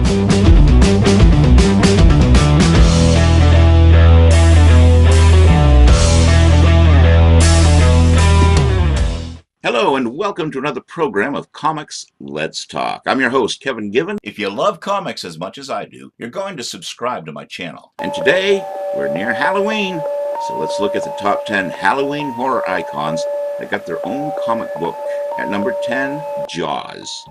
Hello and welcome to another program of Comics Let's Talk. I'm your host, Kevin Given. If you love comics as much as I do, you're going to subscribe to my channel. And today, we're near Halloween, so let's look at the top 10 Halloween horror icons that got their own comic book. At number 10, Jaws.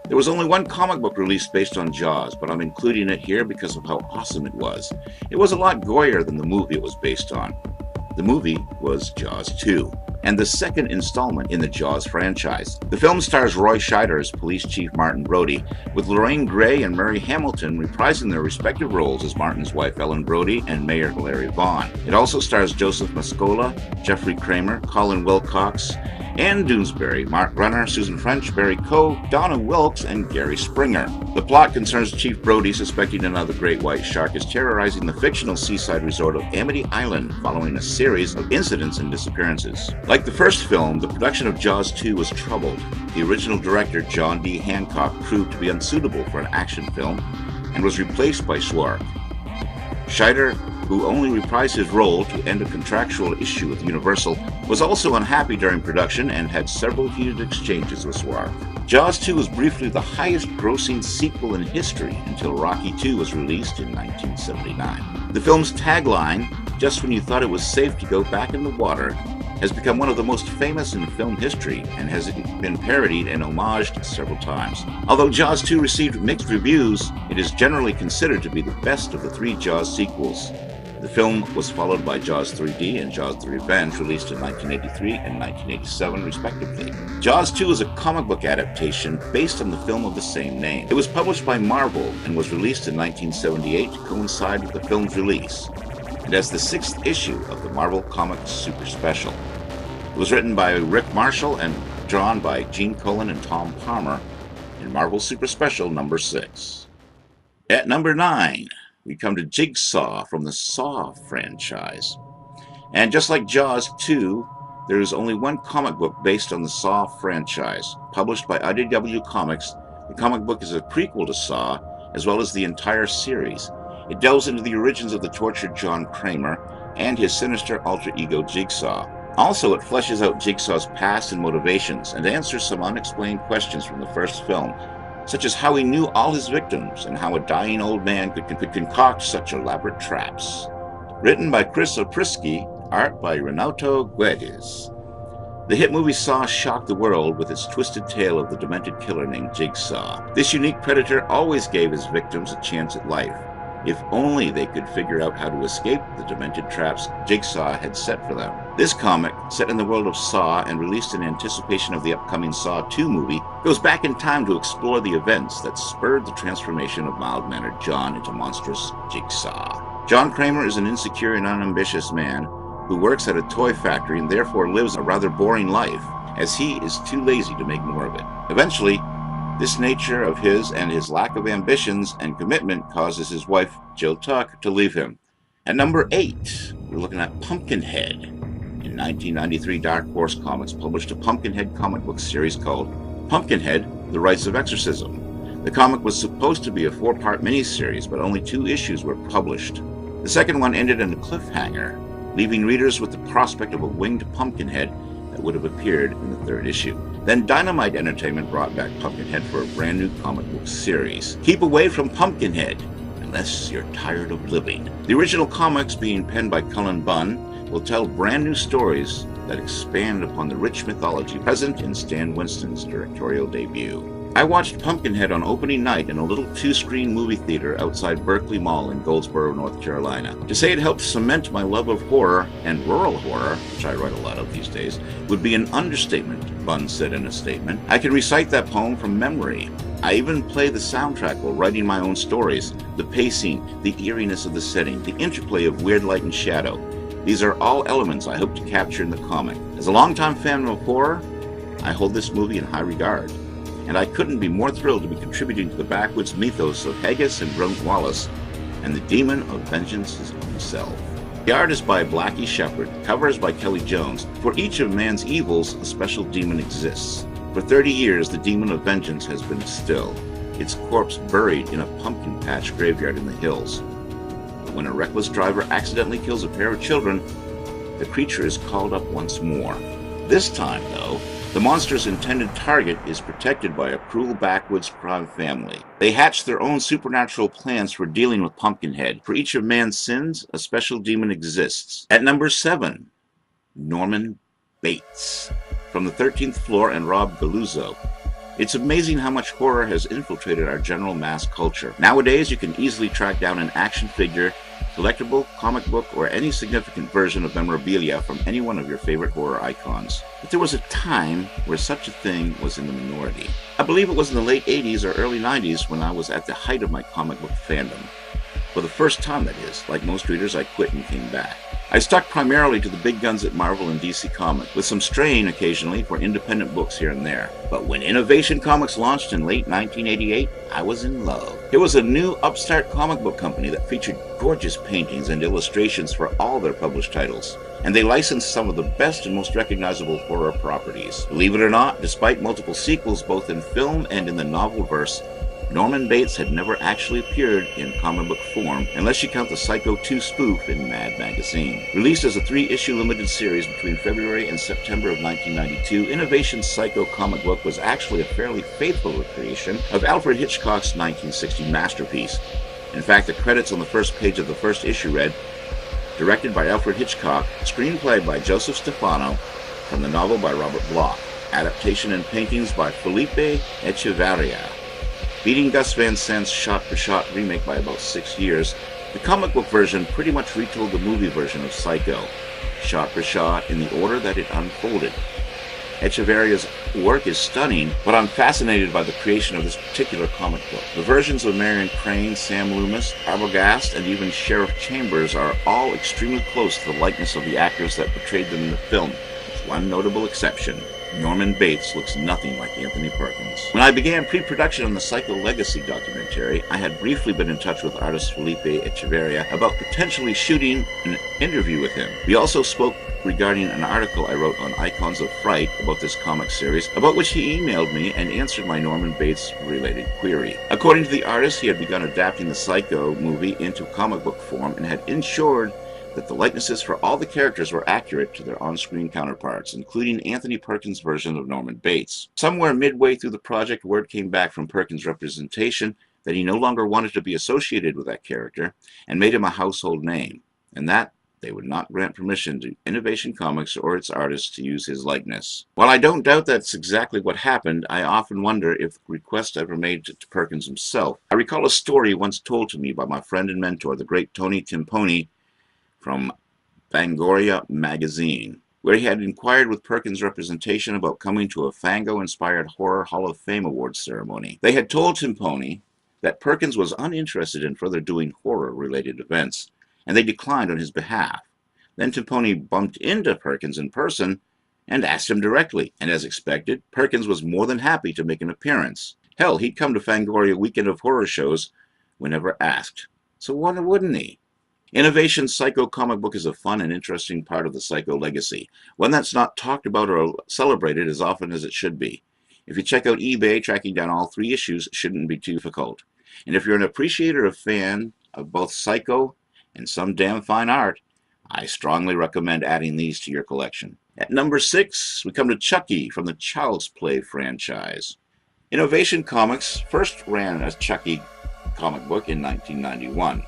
There was only one comic book released based on Jaws, but I'm including it here because of how awesome it was. It was a lot gorier than the movie it was based on. The movie was Jaws 2, and the second installment in the Jaws franchise. The film stars Roy Scheider as Police Chief Martin Brody, with Lorraine Gray and Mary Hamilton reprising their respective roles as Martin's wife Ellen Brody and Mayor Larry Vaughn. It also stars Joseph Mascola, Jeffrey Kramer, Colin Wilcox, Ann Doonesbury, Mark Runner, Susan French, Barry Coe, Donna Wilkes, and Gary Springer. The plot concerns Chief Brody suspecting another great white shark is terrorizing the fictional seaside resort of Amity Island following a series of incidents and disappearances. Like the first film, the production of Jaws 2 was troubled. The original director, John D. Hancock, proved to be unsuitable for an action film and was replaced by Schwartz. Scheider, who only reprised his role to end a contractual issue with Universal, was also unhappy during production and had several heated exchanges with Schwartz. Jaws 2 was briefly the highest-grossing sequel in history until Rocky II was released in 1979. The film's tagline, "Just when you thought it was safe to go back in the water," has become one of the most famous in film history and has been parodied and homaged several times. Although Jaws 2 received mixed reviews, it is generally considered to be the best of the three Jaws sequels. The film was followed by Jaws 3D and Jaws the Revenge, released in 1983 and 1987 respectively. Jaws 2 is a comic book adaptation based on the film of the same name. It was published by Marvel and was released in 1978 to coincide with the film's release, and as the 6th issue of the Marvel Comics Super Special. It was written by Rick Marshall and drawn by Gene Colan and Tom Palmer in Marvel Super Special number 6. At number 9, we come to Jigsaw from the Saw franchise. And just like Jaws 2, there is only one comic book based on the Saw franchise. Published by IDW Comics, the comic book is a prequel to Saw, as well as the entire series. It delves into the origins of the tortured John Kramer and his sinister alter ego Jigsaw. Also, it fleshes out Jigsaw's past and motivations and answers some unexplained questions from the first film, such as how he knew all his victims and how a dying old man could concoct such elaborate traps. Written by Chris Oprisky, art by Renato Guedes. The hit movie Saw shocked the world with its twisted tale of the demented killer named Jigsaw. This unique predator always gave his victims a chance at life, if only they could figure out how to escape the demented traps Jigsaw had set for them. This comic, set in the world of Saw and released in anticipation of the upcoming Saw 2 movie, goes back in time to explore the events that spurred the transformation of mild-mannered John into monstrous Jigsaw. John Kramer is an insecure and unambitious man who works at a toy factory and therefore lives a rather boring life, as he is too lazy to make more of it. Eventually, this nature of his and his lack of ambitions and commitment causes his wife, Jill Tuck, to leave him. At number 8, we're looking at Pumpkinhead. In 1993, Dark Horse Comics published a Pumpkinhead comic book series called Pumpkinhead, The Rites of Exorcism. The comic was supposed to be a 4-part miniseries, but only 2 issues were published. The second one ended in a cliffhanger, leaving readers with the prospect of a winged Pumpkinhead that would have appeared in the 3rd issue. Then Dynamite Entertainment brought back Pumpkinhead for a brand new comic book series. Keep away from Pumpkinhead, unless you're tired of living. The original comics, being penned by Cullen Bunn, will tell brand new stories that expand upon the rich mythology present in Stan Winston's directorial debut. I watched Pumpkinhead on opening night in a little 2-screen movie theater outside Berkeley Mall in Goldsboro, North Carolina. To say it helped cement my love of horror, and rural horror, which I write a lot of these days, would be an understatement, Bunn said in a statement. I can recite that poem from memory. I even play the soundtrack while writing my own stories. The pacing, the eeriness of the setting, the interplay of weird light and shadow. These are all elements I hope to capture in the comic. As a longtime fan of horror, I hold this movie in high regard, and I couldn't be more thrilled to be contributing to the backwoods mythos of Haggis and Drunk Wallace and the Demon of Vengeance himself. The art is by Blackie Shepard, covers by Kelly Jones. For each of man's evils, a special demon exists. For 30 years, the Demon of Vengeance has been still. its corpse buried in a pumpkin patch graveyard in the hills. But when a reckless driver accidentally kills a pair of children, the creature is called up once more. This time, though, the monster's intended target is protected by a cruel backwoods crime family. They hatch their own supernatural plans for dealing with Pumpkinhead. For each of man's sins, a special demon exists. At number 7, Norman Bates, from the 13th Floor and Rob Galuzzo. It's amazing how much horror has infiltrated our general mass culture. Nowadays, you can easily track down an action figure, collectible, comic book, or any significant version of memorabilia from any one of your favorite horror icons. But there was a time where such a thing was in the minority. I believe it was in the late 80s or early 90s when I was at the height of my comic book fandom. For the first time, that is. Like most readers, I quit and came back. I stuck primarily to the big guns at Marvel and DC Comics, with some straying occasionally for independent books here and there. But when Innovation Comics launched in late 1988, I was in love. It was a new upstart comic book company that featured gorgeous paintings and illustrations for all their published titles. And they licensed some of the best and most recognizable horror properties. Believe it or not, despite multiple sequels both in film and in the novel verse, Norman Bates had never actually appeared in comic book form, unless you count the Psycho 2 spoof in Mad Magazine. Released as a 3-issue limited series between February and September of 1992, Innovation's Psycho comic book was actually a fairly faithful recreation of Alfred Hitchcock's 1960 masterpiece. In fact, the credits on the first page of the first issue read, directed by Alfred Hitchcock, screenplay by Joseph Stefano, from the novel by Robert Bloch, adaptation and paintings by Felipe Echevarria. Beating Gus Van Sant's shot-for-shot remake by about 6 years, the comic book version pretty much retold the movie version of Psycho, shot-for-shot in the order that it unfolded. Echevarria's work is stunning, but I'm fascinated by the creation of this particular comic book. The versions of Marion Crane, Sam Loomis, Arbogast, and even Sheriff Chambers are all extremely close to the likeness of the actors that portrayed them in the film, with one notable exception. Norman Bates looks nothing like Anthony Perkins. When I began pre-production on the Psycho Legacy documentary, I had briefly been in touch with artist Felipe Echevarria about potentially shooting an interview with him. We also spoke regarding an article I wrote on Icons of Fright about this comic series, about which he emailed me and answered my Norman Bates-related query. According to the artist, he had begun adapting the Psycho movie into comic book form and had ensured that the likenesses for all the characters were accurate to their on-screen counterparts, including Anthony Perkins' version of Norman Bates. Somewhere midway through the project, word came back from Perkins' representation that he no longer wanted to be associated with that character and made him a household name, and that they would not grant permission to Innovation Comics or its artists to use his likeness. While I don't doubt that's exactly what happened, I often wonder if the request ever made to Perkins himself. I recall a story once told to me by my friend and mentor, the great Tony Timponi, from Fangoria magazine, where he had inquired with Perkins' representation about coming to a Fango-inspired Horror Hall of Fame Awards ceremony. They had told Timponi that Perkins was uninterested in further doing horror-related events, and they declined on his behalf. Then Timponi bumped into Perkins in person and asked him directly, and as expected, Perkins was more than happy to make an appearance. Hell, he'd come to Fangoria Weekend of Horror shows whenever asked. So why wouldn't he? Innovation's Psycho comic book is a fun and interesting part of the Psycho legacy, one that's not talked about or celebrated as often as it should be. If you check out eBay, tracking down all 3 issues shouldn't be too difficult. And if you're an appreciator or fan of both Psycho and some damn fine art, I strongly recommend adding these to your collection. At number 6, we come to Chucky from the Child's Play franchise. Innovation Comics first ran a Chucky comic book in 1991.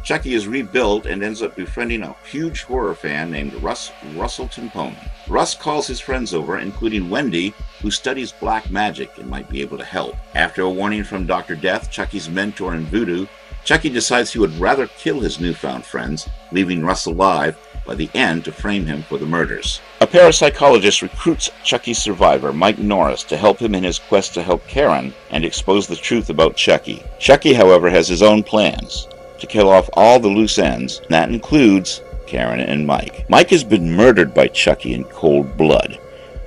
Chucky is rebuilt and ends up befriending a huge horror fan named Russell Timponi. Russ calls his friends over, including Wendy, who studies black magic and might be able to help. After a warning from Dr. Death, Chucky's mentor in voodoo, Chucky decides he would rather kill his newfound friends, leaving Russ alive by the end to frame him for the murders. A parapsychologist recruits Chucky's survivor, Mike Norris, to help him in his quest to help Karen and expose the truth about Chucky. Chucky, however, has his own plans to kill off all the loose ends, and that includes Karen and Mike. Mike has been murdered by Chucky in cold blood,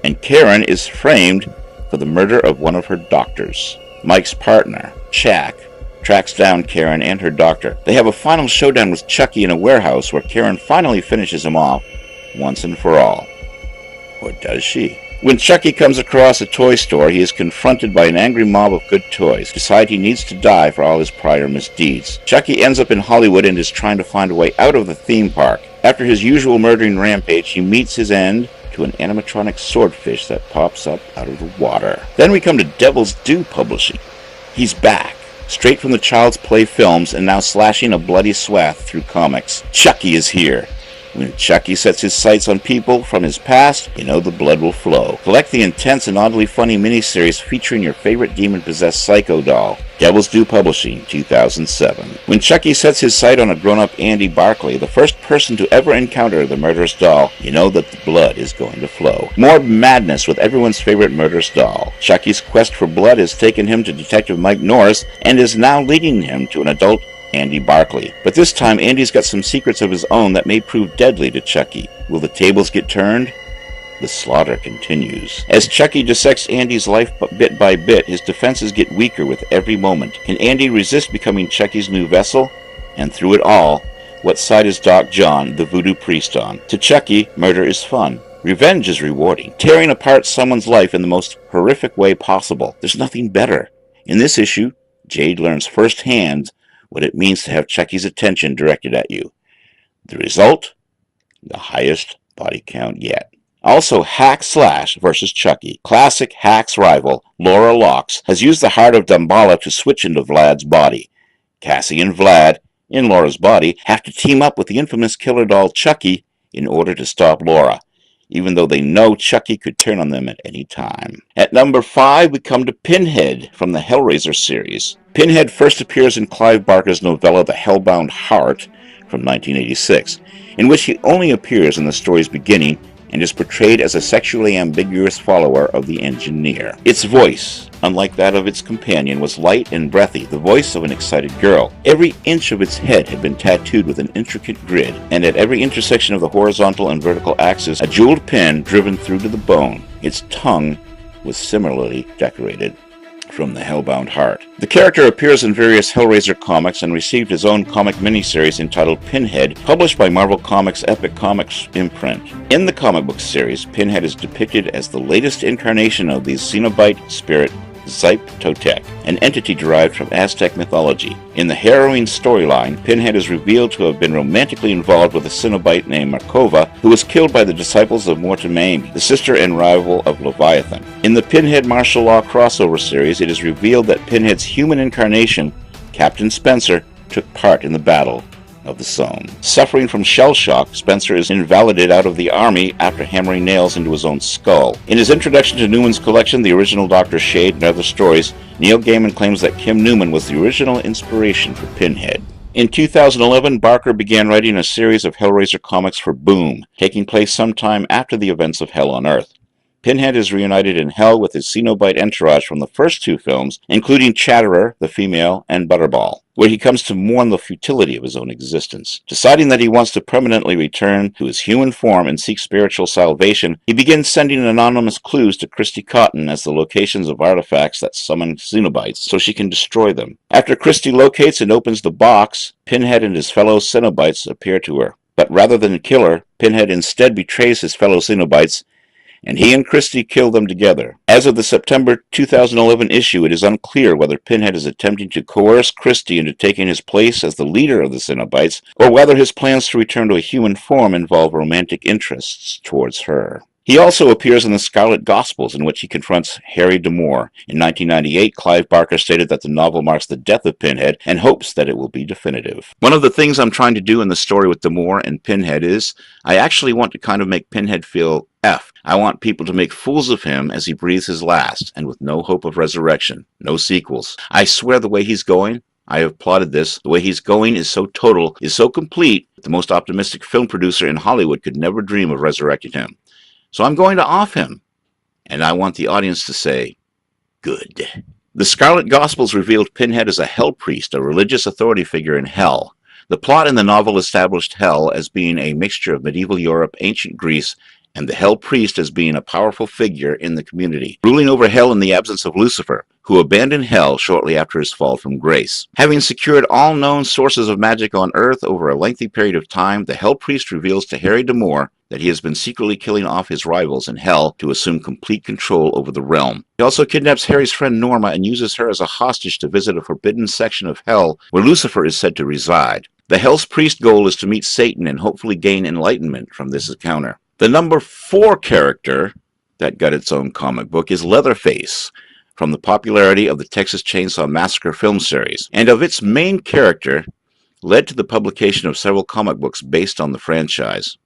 and Karen is framed for the murder of one of her doctors. Mike's partner, Jack, tracks down Karen and her doctor. They have a final showdown with Chucky in a warehouse where Karen finally finishes him off once and for all. Or does she? When Chucky comes across a toy store, he is confronted by an angry mob of good toys, who decide he needs to die for all his prior misdeeds. Chucky ends up in Hollywood and is trying to find a way out of the theme park. After his usual murdering rampage, he meets his end to an animatronic swordfish that pops up out of the water. Then we come to Devil's Due Publishing. He's back, straight from the Child's Play films and now slashing a bloody swath through comics. Chucky is here. When Chucky sets his sights on people from his past, you know the blood will flow. Collect the intense and oddly funny miniseries featuring your favorite demon-possessed psycho doll. Devil's Due Publishing, 2007. When Chucky sets his sight on a grown-up Andy Barclay, the first person to ever encounter the murderous doll, you know that the blood is going to flow. More madness with everyone's favorite murderous doll. Chucky's quest for blood has taken him to Detective Mike Norris and is now leading him to an adult Andy Barclay. But this time, Andy's got some secrets of his own that may prove deadly to Chucky. Will the tables get turned? The slaughter continues. As Chucky dissects Andy's life bit by bit, his defenses get weaker with every moment. Can Andy resist becoming Chucky's new vessel? And through it all, what side is Doc John, the voodoo priest, on? To Chucky, murder is fun. Revenge is rewarding. Tearing apart someone's life in the most horrific way possible. There's nothing better. In this issue, Jade learns firsthand what it means to have Chucky's attention directed at you. The result? The highest body count yet. Also, Hack Slash vs. Chucky. Classic Hack's rival, Laura Locks, has used the heart of Damballa to switch into Vlad's body. Cassie and Vlad, in Laura's body, have to team up with the infamous killer doll Chucky in order to stop Laura, even though they know Chucky could turn on them at any time. At number 5, we come to Pinhead from the Hellraiser series. Pinhead first appears in Clive Barker's novella The Hellbound Heart from 1986, in which he only appears in the story's beginning and is portrayed as a sexually ambiguous follower of the engineer. Its voice, unlike that of its companion, was light and breathy, the voice of an excited girl. Every inch of its head had been tattooed with an intricate grid, and at every intersection of the horizontal and vertical axis, a jeweled pin driven through to the bone. Its tongue was similarly decorated from the Hellbound Heart. The character appears in various Hellraiser comics and received his own comic miniseries entitled Pinhead, published by Marvel Comics' Epic Comics imprint. In the comic book series, Pinhead is depicted as the latest incarnation of the Cenobite spirit Zyp-Totec, an entity derived from Aztec mythology. In the harrowing storyline, Pinhead is revealed to have been romantically involved with a Cenobite named Markova, who was killed by the disciples of Mortimer, the sister and rival of Leviathan. In the Pinhead martial law crossover series, it is revealed that Pinhead's human incarnation, Captain Spencer, took part in the Battle of the Somme. Suffering from shell shock, Spencer is invalided out of the army after hammering nails into his own skull. In his introduction to Newman's collection, The Original Dr. Shade and Other Stories, Neil Gaiman claims that Kim Newman was the original inspiration for Pinhead. In 2011, Barker began writing a series of Hellraiser comics for Boom, taking place sometime after the events of Hell on Earth. Pinhead is reunited in Hell with his Cenobite entourage from the first 2 films, including Chatterer, the female, and Butterball, where he comes to mourn the futility of his own existence. Deciding that he wants to permanently return to his human form and seek spiritual salvation, he begins sending anonymous clues to Christy Cotton as the locations of artifacts that summon Cenobites so she can destroy them. After Christy locates and opens the box, Pinhead and his fellow Cenobites appear to her. But rather than kill her, Pinhead instead betrays his fellow Cenobites, and he and Christy kill them together. As of the September 2011 issue, it is unclear whether Pinhead is attempting to coerce Christy into taking his place as the leader of the Cenobites, or whether his plans to return to a human form involve romantic interests towards her. He also appears in the Scarlet Gospels, in which he confronts Harry D'Amour. In 1998, Clive Barker stated that the novel marks the death of Pinhead and hopes that it will be definitive. One of the things I'm trying to do in the story with D'Amour and Pinhead is, I actually want to kind of make Pinhead feel effed. I want people to make fools of him as he breathes his last, and with no hope of resurrection. No sequels. I swear the way he's going, I have plotted this, the way he's going is so total, is so complete, the most optimistic film producer in Hollywood could never dream of resurrecting him. So I'm going to off him, and I want the audience to say, good. The Scarlet Gospels revealed Pinhead as a hell priest, a religious authority figure in hell. The plot in the novel established hell as being a mixture of medieval Europe, ancient Greece, and the hell priest as being a powerful figure in the community, ruling over hell in the absence of Lucifer, who abandoned Hell shortly after his fall from grace. Having secured all known sources of magic on Earth over a lengthy period of time, the Hell Priest reveals to Harry D'Amour that he has been secretly killing off his rivals in Hell to assume complete control over the realm. He also kidnaps Harry's friend Norma and uses her as a hostage to visit a forbidden section of Hell where Lucifer is said to reside. The Hell's Priest goal is to meet Satan and hopefully gain enlightenment from this encounter. The number 4 character that got its own comic book is Leatherface, from the popularity of the Texas Chainsaw Massacre film series, and of its main character led to the publication of several comic books based on the franchise.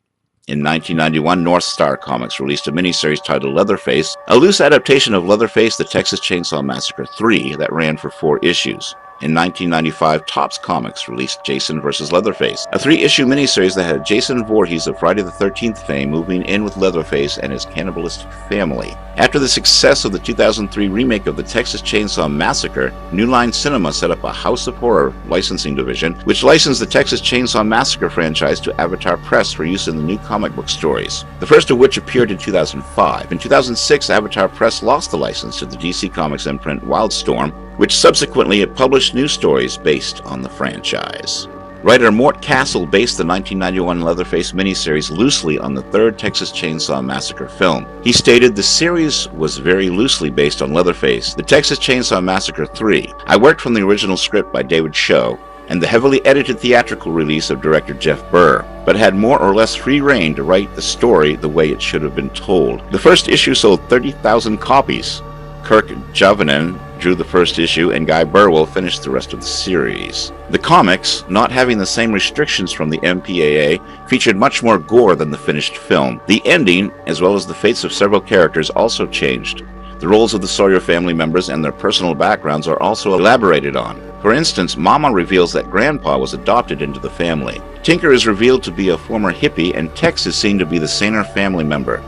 In 1991, North Star Comics released a miniseries titled Leatherface, a loose adaptation of Leatherface, the Texas Chainsaw Massacre 3 that ran for 4 issues. In 1995, Topps Comics released Jason vs. Leatherface, a 3-issue miniseries that had Jason Voorhees of Friday the 13th fame moving in with Leatherface and his cannibalistic family. After the success of the 2003 remake of the Texas Chainsaw Massacre, New Line Cinema set up a House of Horror licensing division, which licensed the Texas Chainsaw Massacre franchise to Avatar Press for use in the new comic book stories, the first of which appeared in 2005. In 2006, Avatar Press lost the license to the DC Comics imprint Wildstorm, which subsequently published new stories based on the franchise. Writer Mort Castle based the 1991 Leatherface miniseries loosely on the third Texas Chainsaw Massacre film. He stated, "The series was very loosely based on Leatherface, the Texas Chainsaw Massacre 3. I worked from the original script by David Show and the heavily edited theatrical release of director Jeff Burr, but had more or less free reign to write the story the way it should have been told. The first issue sold 30,000 copies. Kirk Javanen drew the first issue, and Guy Burwell finished the rest of the series. The comics, not having the same restrictions from the MPAA, featured much more gore than the finished film. The ending, as well as the fates of several characters, also changed. The roles of the Sawyer family members and their personal backgrounds are also elaborated on. For instance, Mama reveals that Grandpa was adopted into the family. Tinker is revealed to be a former hippie, and Tex is seen to be the Saner family member,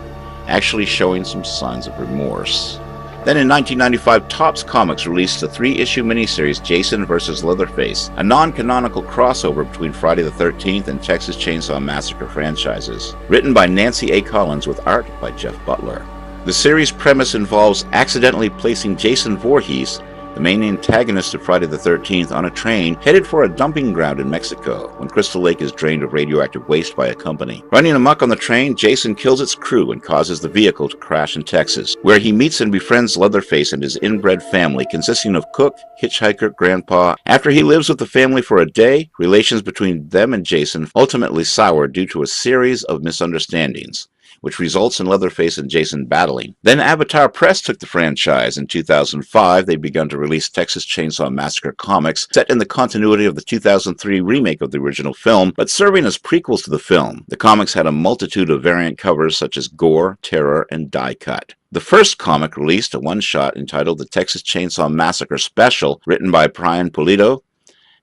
actually showing some signs of remorse. Then in 1995, Topps Comics released the 3-issue miniseries Jason vs. Leatherface, a non-canonical crossover between Friday the 13th and Texas Chainsaw Massacre franchises, written by Nancy A. Collins with art by Jeff Butler. The series' premise involves accidentally placing Jason Voorhees, the main antagonist of Friday the 13th, on a train headed for a dumping ground in Mexico when Crystal Lake is drained of radioactive waste by a company. Running amok on the train, Jason kills its crew and causes the vehicle to crash in Texas, where he meets and befriends Leatherface and his inbred family, consisting of cook, hitchhiker, grandpa. After he lives with the family for a day, relations between them and Jason ultimately sour due to a series of misunderstandings, which results in Leatherface and Jason battling. Then Avatar Press took the franchise. In 2005, they began to release Texas Chainsaw Massacre comics set in the continuity of the 2003 remake of the original film, but serving as prequels to the film. The comics had a multitude of variant covers such as gore, terror, and die cut. The first comic released a one-shot entitled The Texas Chainsaw Massacre Special, written by Brian Pulido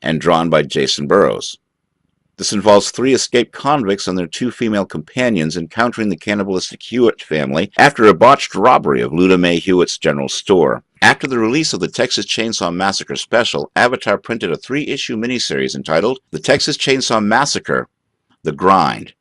and drawn by Jason Burrows. This involves 3 escaped convicts and their 2 female companions encountering the cannibalistic Hewitt family after a botched robbery of Luda Mae Hewitt's general store. After the release of the Texas Chainsaw Massacre Special, Avatar printed a 3-issue miniseries entitled The Texas Chainsaw Massacre: The Grind,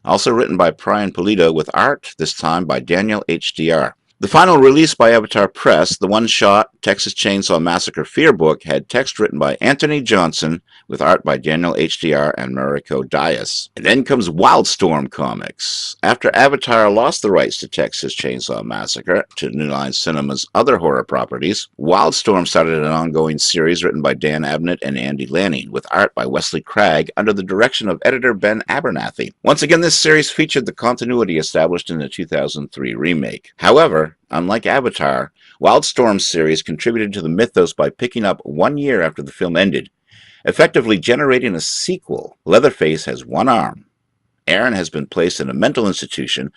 also written by Brian Pulido with art, this time by Daniel HDR. The final release by Avatar Press, the one-shot Texas Chainsaw Massacre Fear book, had text written by Anthony Johnson with art by Daniel HDR and Mariko Dias. And then comes Wildstorm Comics. After Avatar lost the rights to Texas Chainsaw Massacre to New Line Cinema's other horror properties, Wildstorm started an ongoing series written by Dan Abnett and Andy Lanning with art by Wesley Cragg under the direction of editor Ben Abernathy. Once again, this series featured the continuity established in the 2003 remake. However, unlike Avatar, Wildstorm's series contributed to the mythos by picking up 1 year after the film ended, effectively generating a sequel. Leatherface has 1 arm. Aaron has been placed in a mental institution.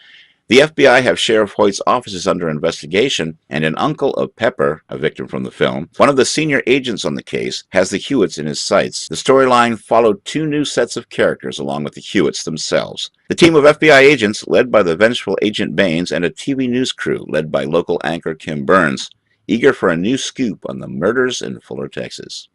The FBI have Sheriff Hoyt's offices under investigation, and an uncle of Pepper, a victim from the film, one of the senior agents on the case, has the Hewitts in his sights. The storyline followed 2 new sets of characters along with the Hewitts themselves. The team of FBI agents, led by the vengeful Agent Baines, and a TV news crew, led by local anchor Kim Burns, eager for a new scoop on the murders in Fuller, Texas.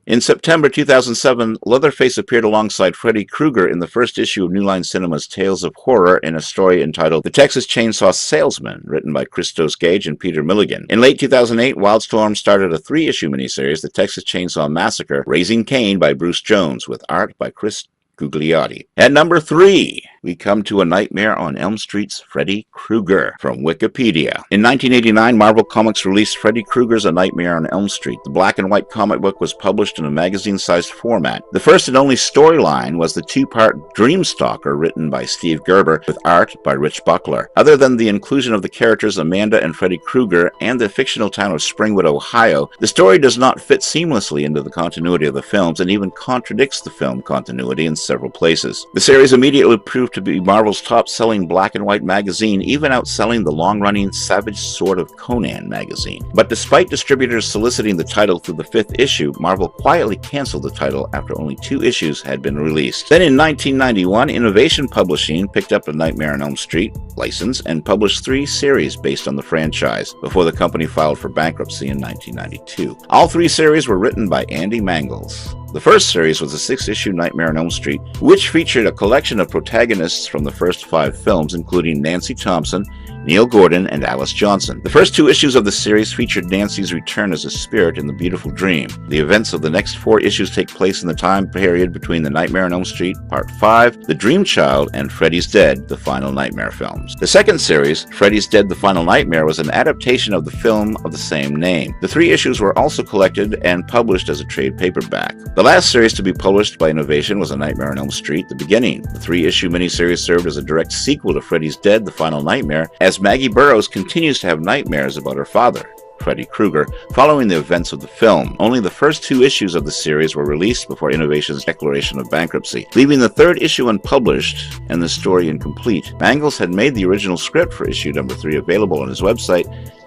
In September 2007, Leatherface appeared alongside Freddy Krueger in the first issue of New Line Cinema's Tales of Horror in a story entitled The Texas Chainsaw Salesman, written by Christos Gage and Peter Milligan. In late 2008, Wildstorm started a 3-issue miniseries, The Texas Chainsaw Massacre, Raising Cain by Bruce Jones, with art by Chris Gugliotti. At number 3, we come to A Nightmare on Elm Street's Freddy Krueger from Wikipedia. In 1989, Marvel Comics released Freddy Krueger's A Nightmare on Elm Street. The black and white comic book was published in a magazine-sized format. The first and only storyline was the 2-part Dreamstalker written by Steve Gerber with art by Rich Buckler. Other than the inclusion of the characters Amanda and Freddy Krueger and the fictional town of Springwood, Ohio, the story does not fit seamlessly into the continuity of the films and even contradicts the film continuity in several places. The series immediately proved to be Marvel's top-selling black and white magazine, even outselling the long-running Savage Sword of Conan magazine. But despite distributors soliciting the title through the 5th issue, Marvel quietly canceled the title after only 2 issues had been released. Then in 1991, Innovation Publishing picked up the Nightmare on Elm Street license and published 3 series based on the franchise, before the company filed for bankruptcy in 1992. All 3 series were written by Andy Mangels. The first series was a 6-issue Nightmare on Elm Street, which featured a collection of protagonists from the first 5 films, including Nancy Thompson, Neil Gordon, and Alice Johnson. The first 2 issues of the series featured Nancy's return as a spirit in The Beautiful Dream. The events of the next 4 issues take place in the time period between The Nightmare on Elm Street Part 5, The Dream Child, and Freddy's Dead, the final Nightmare films. The second series, Freddy's Dead, the Final Nightmare, was an adaptation of the film of the same name. The 3 issues were also collected and published as a trade paperback. The last series to be published by Innovation was A Nightmare on Elm Street, The Beginning. The 3-issue miniseries served as a direct sequel to Freddy's Dead, the Final Nightmare, as Maggie Burroughs continues to have nightmares about her father, Freddy Krueger, following the events of the film. Only the first 2 issues of the series were released before Innovation's declaration of bankruptcy, leaving the 3rd issue unpublished and the story incomplete. Mangels had made the original script for issue number 3 available on his website.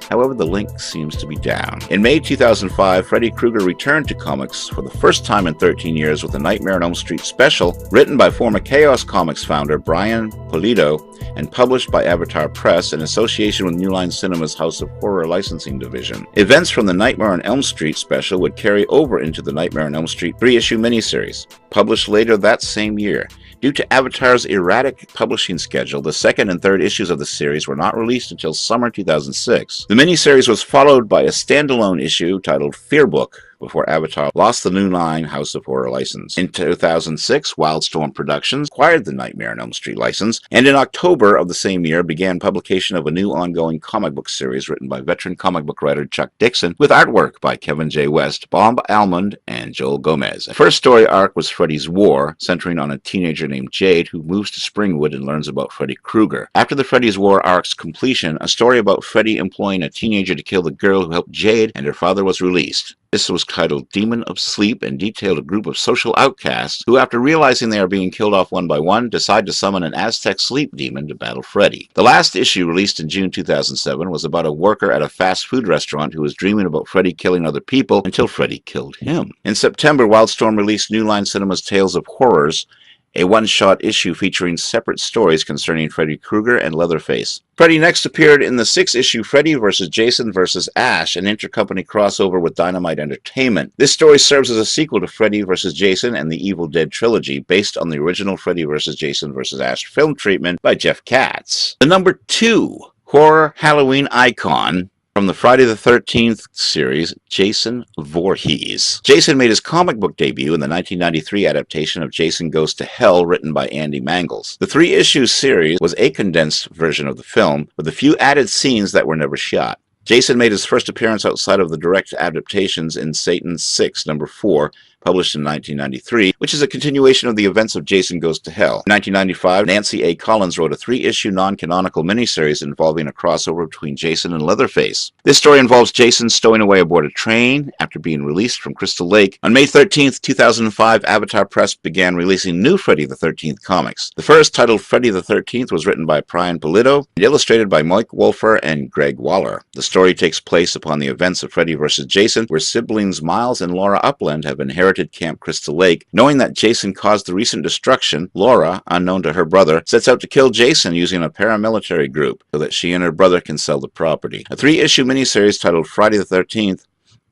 However, the link seems to be down. In May 2005, Freddy Krueger returned to comics for the first time in 13 years with a Nightmare on Elm Street special, written by former Chaos Comics founder Brian Pulido and published by Avatar Press in association with New Line Cinema's House of Horror licensing division. Events from the Nightmare on Elm Street special would carry over into the Nightmare on Elm Street 3-issue miniseries, published later that same year. Due to Avatar's erratic publishing schedule, the 2nd and 3rd issues of the series were not released until summer 2006. The miniseries was followed by a standalone issue titled Fear Book, before Avatar lost the New Line House of Horror license. In 2006, Wildstorm Productions acquired the Nightmare on Elm Street license, and in October of the same year began publication of a new ongoing comic book series written by veteran comic book writer Chuck Dixon, with artwork by Kevin J. West, Bob Almond, and Joel Gomez. The first story arc was Freddy's War, centering on a teenager named Jade who moves to Springwood and learns about Freddy Krueger. After the Freddy's War arc's completion, a story about Freddy employing a teenager to kill the girl who helped Jade and her father was released. This was titled Demon of Sleep and detailed a group of social outcasts who, after realizing they are being killed off one by one, decide to summon an Aztec sleep demon to battle Freddy. The last issue, released in June 2007, was about a worker at a fast food restaurant who was dreaming about Freddy killing other people until Freddy killed him. In September, Wildstorm released New Line Cinema's Tales of Horrors, a one-shot issue featuring separate stories concerning Freddy Krueger and Leatherface. Freddy next appeared in the 6-issue Freddy vs. Jason vs. Ash, an intercompany crossover with Dynamite Entertainment. This story serves as a sequel to Freddy vs. Jason and the Evil Dead trilogy, based on the original Freddy vs. Jason vs. Ash film treatment by Jeff Katz. The number 2 horror Halloween icon from the Friday the 13th series, Jason Voorhees. Jason made his comic book debut in the 1993 adaptation of Jason Goes to Hell, written by Andy Mangels. The 3-issue series was a condensed version of the film, with a few added scenes that were never shot. Jason made his first appearance outside of the direct adaptations in Satan 6, number 4, published in 1993, which is a continuation of the events of Jason Goes to Hell. In 1995, Nancy A. Collins wrote a 3-issue non-canonical miniseries involving a crossover between Jason and Leatherface. This story involves Jason stowing away aboard a train after being released from Crystal Lake. On May 13, 2005, Avatar Press began releasing new Friday the 13th comics. The first, titled Friday the 13th, was written by Brian Pulido and illustrated by Mike Wolfer and Greg Waller. The story takes place upon the events of Freddy vs. Jason, where siblings Miles and Laura Upland have inherited Camp Crystal Lake. Knowing that Jason caused the recent destruction, Laura, unknown to her brother, sets out to kill Jason using a paramilitary group so that she and her brother can sell the property. A 3-issue miniseries titled Friday the 13th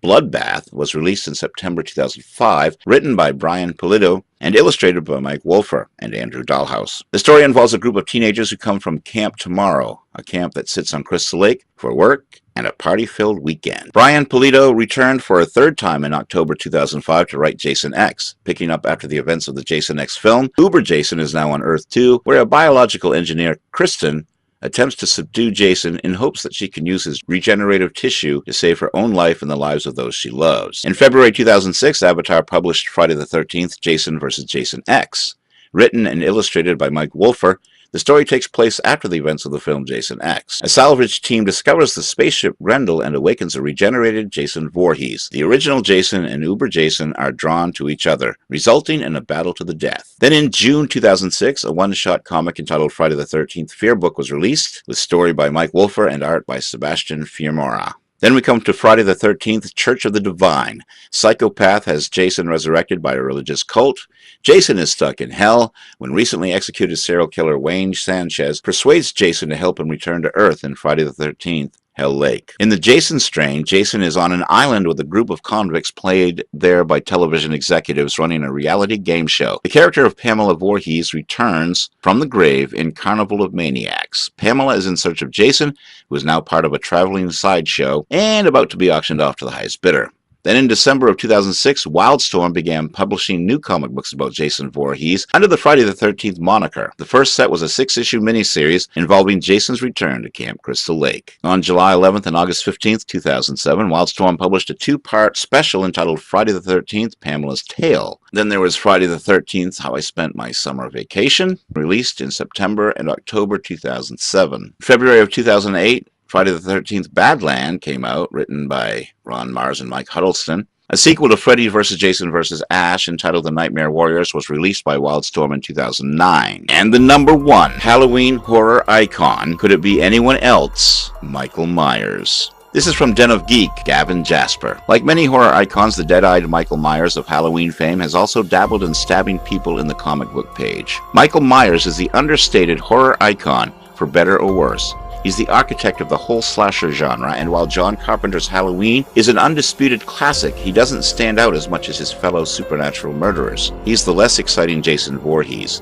Bloodbath was released in September 2005, written by Brian Pulido and illustrated by Mike Wolfer and Andrew Dahlhaus. The story involves a group of teenagers who come from Camp Tomorrow, a camp that sits on Crystal Lake, for work and a party-filled weekend. Brian Pulido returned for a third time in October 2005 to write Jason X, picking up after the events of the Jason X film. Uber Jason is now on Earth 2, where a biological engineer, Kristen, attempts to subdue Jason in hopes that she can use his regenerative tissue to save her own life and the lives of those she loves. In February 2006, Avatar published Friday the 13th, Jason vs. Jason X. Written and illustrated by Mike Wolfer, the story takes place after the events of the film Jason X. A salvage team discovers the spaceship Grendel and awakens a regenerated Jason Voorhees. The original Jason and Uber Jason are drawn to each other, resulting in a battle to the death. Then in June 2006, a one-shot comic entitled Friday the 13th Fear Book was released, with story by Mike Wolfer and art by Sebastian Fiamora. Then we come to Friday the 13th, Church of the Divine. Psychopath has Jason resurrected by a religious cult. Jason is stuck in hell when recently executed serial killer Wayne Sanchez persuades Jason to help him return to Earth in Friday the 13th. Hell Lake. In the Jason strain, Jason is on an island with a group of convicts played there by television executives running a reality game show. The character of Pamela Voorhees returns from the grave in Carnival of Maniacs. Pamela is in search of Jason, who is now part of a traveling sideshow and about to be auctioned off to the highest bidder. Then in December of 2006, Wildstorm began publishing new comic books about Jason Voorhees under the Friday the 13th moniker. The first set was a 6-issue miniseries involving Jason's return to Camp Crystal Lake. On July 11th and August 15th, 2007, Wildstorm published a 2-part special entitled Friday the 13th, Pamela's Tale. Then there was Friday the 13th, How I Spent My Summer Vacation, released in September and October 2007. February of 2008, Friday the 13th Badland came out, written by Ron Mars and Mike Huddleston. A sequel to Freddy vs. Jason vs. Ash, entitled The Nightmare Warriors, was released by Wildstorm in 2009. And the #1 Halloween horror icon, could it be anyone else? Michael Myers. This is from Den of Geek, Gavin Jasper. Like many horror icons, the dead-eyed Michael Myers of Halloween fame has also dabbled in stabbing people in the comic book page. Michael Myers is the understated horror icon, for better or worse. He's the architect of the whole slasher genre, and while John Carpenter's Halloween is an undisputed classic, he doesn't stand out as much as his fellow supernatural murderers. He's the less exciting Jason Voorhees,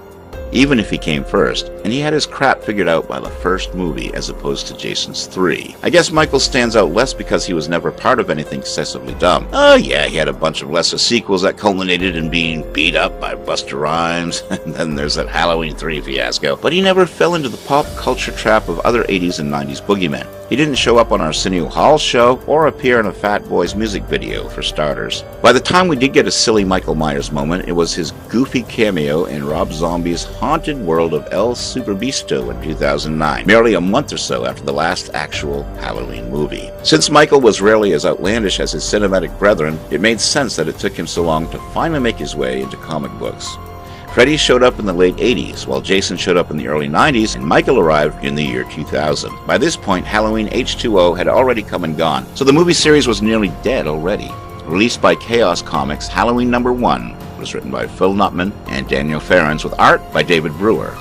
even if he came first, and he had his crap figured out by the first movie as opposed to Jason's 3. I guess Michael stands out less because he was never part of anything excessively dumb. Oh yeah, he had a bunch of lesser sequels that culminated in being beat up by Busta Rhymes, and then there's that Halloween 3 fiasco, but he never fell into the pop culture trap of other 80s and 90s boogeymen. He didn't show up on Arsenio Hall's show or appear in a Fat Boys music video, for starters. By the time we did get a silly Michael Myers moment, it was his goofy cameo in Rob Zombie's Haunted World of El Superbeasto in 2009, merely a month or so after the last actual Halloween movie. Since Michael was rarely as outlandish as his cinematic brethren, it made sense that it took him so long to finally make his way into comic books. Freddy showed up in the late 80s, while Jason showed up in the early 90s, and Michael arrived in the year 2000. By this point, Halloween H2O had already come and gone, so the movie series was nearly dead already. Released by Chaos Comics, Halloween #1 was written by Phil Nutman and Daniel Ferrens, with art by David Brewer.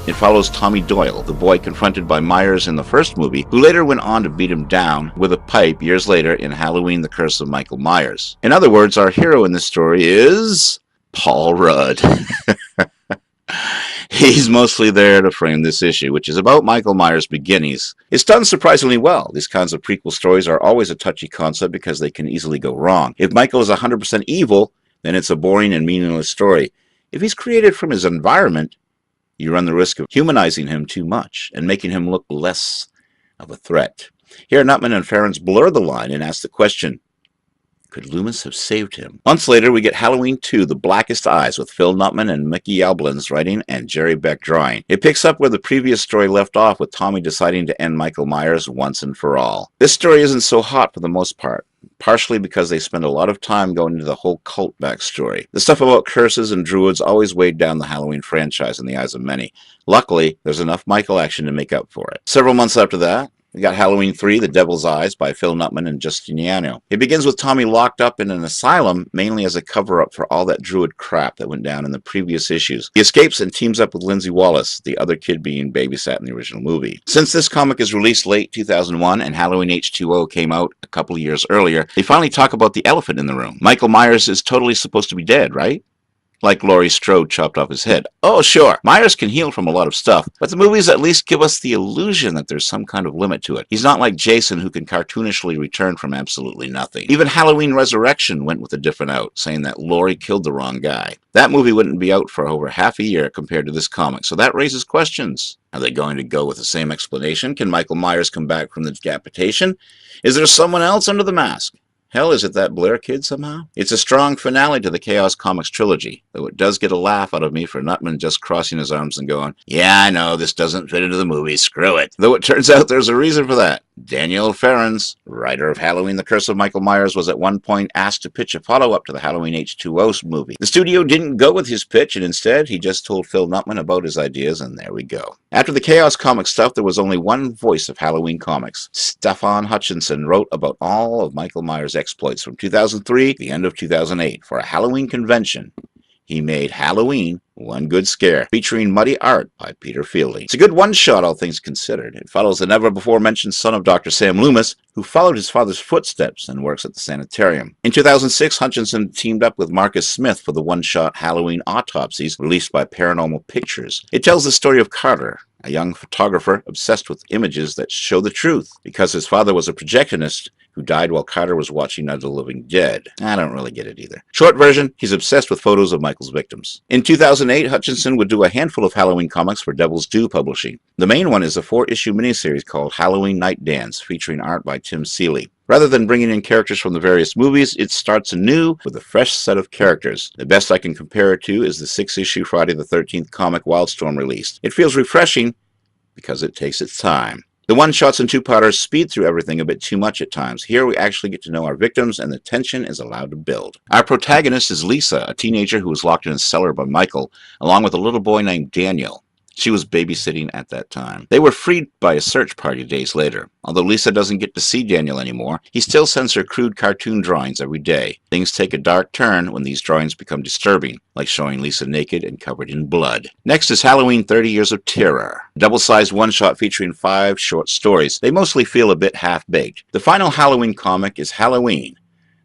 It follows Tommy Doyle, the boy confronted by Myers in the first movie, who later went on to beat him down with a pipe years later in Halloween: The Curse of Michael Myers. In other words, our hero in this story is Paul Rudd. He's mostly there to frame this issue, which is about Michael Myers' beginnings. It's done surprisingly well. These kinds of prequel stories are always a touchy concept because they can easily go wrong. If Michael is 100% evil, then it's a boring and meaningless story. If he's created from his environment, you run the risk of humanizing him too much and making him look less of a threat. Here, Nutman and Ferrens blur the line and ask the question, could Loomis have saved him? Months later, we get Halloween 2, The Blackest Eyes, with Phil Nutman and Mickey Yablans writing and Jerry Beck drawing. It picks up where the previous story left off, with Tommy deciding to end Michael Myers once and for all. This story isn't so hot for the most part, partially because they spend a lot of time going into the whole cult backstory. The stuff about curses and druids always weighed down the Halloween franchise in the eyes of many. Luckily, there's enough Michael action to make up for it. Several months after that, We got Halloween 3, The Devil's Eyes by Phil Nutman and Justiniano. It begins with Tommy locked up in an asylum, mainly as a cover-up for all that druid crap that went down in the previous issues. He escapes and teams up with Lindsay Wallace, the other kid being babysat in the original movie. Since this comic is released late 2001 and Halloween H2O came out a couple of years earlier, they finally talk about the elephant in the room. Michael Myers is totally supposed to be dead, right? Like Laurie Strode chopped off his head. Oh, sure, Myers can heal from a lot of stuff, but the movies at least give us the illusion that there's some kind of limit to it. He's not like Jason, who can cartoonishly return from absolutely nothing. Even Halloween Resurrection went with a different out, saying that Laurie killed the wrong guy. That movie wouldn't be out for over half a year compared to this comic, so that raises questions. Are they going to go with the same explanation? Can Michael Myers come back from the decapitation? Is there someone else under the mask? Hell, is it that Blair kid somehow? It's a strong finale to the Chaos Comics trilogy, though it does get a laugh out of me for Nutman just crossing his arms and going, yeah, I know, this doesn't fit into the movie, screw it. Though it turns out there's a reason for that. Daniel Farrens, writer of Halloween The Curse of Michael Myers, was at one point asked to pitch a follow-up to the Halloween H2O movie. The studio didn't go with his pitch, and instead he just told Phil Nutman about his ideas, and there we go. After the Chaos Comics stuff, there was only one voice of Halloween comics. Stefan Hutchinson wrote about all of Michael Myers' exploits from 2003 to the end of 2008 for a Halloween convention. He made Halloween One Good Scare, featuring muddy art by Peter Fielding. It's a good one-shot, all things considered. It follows the never-before-mentioned son of Dr. Sam Loomis, who followed his father's footsteps and works at the sanitarium. In 2006, Hutchinson teamed up with Marcus Smith for the one-shot Halloween Autopsies, released by Paranormal Pictures. It tells the story of Carter, a young photographer obsessed with images that show the truth, because his father was a projectionist who died while Carter was watching Night of the Living Dead. I don't really get it either. Short version, he's obsessed with photos of Michael's victims. In 2008, Hutchinson would do a handful of Halloween comics for Devil's Due Publishing. The main one is a 4-issue miniseries called Halloween Night Dance, featuring art by Tim Seeley. Rather than bringing in characters from the various movies, it starts anew with a fresh set of characters. The best I can compare it to is the 6-issue Friday the 13th comic Wildstorm released. It feels refreshing because it takes its time. The one-shots and two-parters speed through everything a bit too much at times. Here we actually get to know our victims, and the tension is allowed to build. Our protagonist is Lisa, a teenager who was locked in a cellar by Michael, along with a little boy named Daniel. She was babysitting at that time. They were freed by a search party days later. Although Lisa doesn't get to see Daniel anymore, he still sends her crude cartoon drawings every day. Things take a dark turn when these drawings become disturbing, like showing Lisa naked and covered in blood. Next is Halloween 30 Years of Terror, a double-sized one-shot featuring 5 short stories. They mostly feel a bit half-baked. The final Halloween comic is Halloween,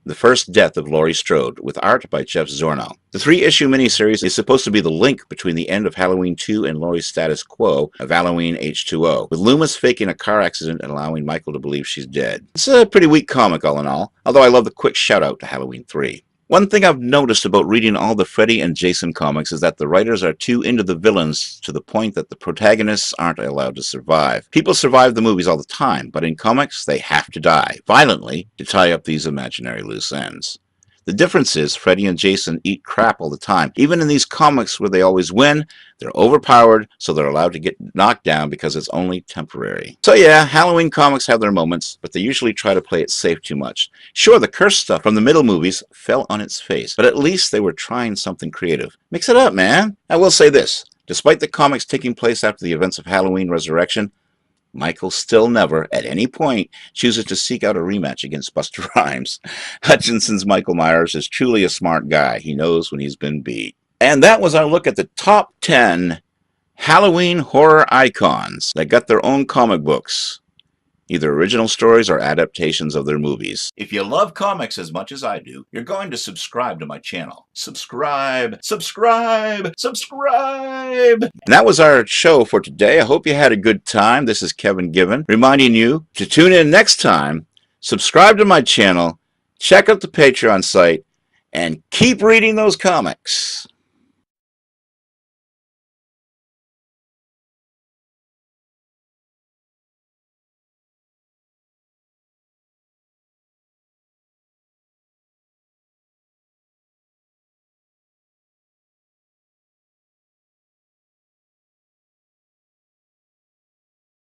The First Death of Laurie Strode, with art by Jeff Zornow. The 3-issue miniseries is supposed to be the link between the end of Halloween 2 and Laurie's status quo of Halloween H2O, with Loomis faking a car accident and allowing Michael to believe she's dead. It's a pretty weak comic all in all, although I love the quick shout-out to Halloween 3. One thing I've noticed about reading all the Freddy and Jason comics is that the writers are too into the villains to the point that the protagonists aren't allowed to survive. People survive the movies all the time, but in comics they have to die, violently, to tie up these imaginary loose ends. The difference is Freddy and Jason eat crap all the time. Even in these comics where they always win, they're overpowered, so they're allowed to get knocked down because it's only temporary. So yeah, Halloween comics have their moments, but they usually try to play it safe too much. Sure, the curse stuff from the middle movies fell on its face, but at least they were trying something creative. Mix it up, man. I will say this. Despite the comics taking place after the events of Halloween Resurrection, Michael still never, at any point, chooses to seek out a rematch against Buster Rhymes. Hutchinson's Michael Myers is truly a smart guy. He knows when he's been beat. And that was our look at the top 10 Halloween horror icons that got their own comic books, either original stories or adaptations of their movies. If you love comics as much as I do, you're going to subscribe to my channel. Subscribe, subscribe, subscribe! And that was our show for today. I hope you had a good time. This is Kevin Given, reminding you to tune in next time, subscribe to my channel, check out the Patreon site, and keep reading those comics.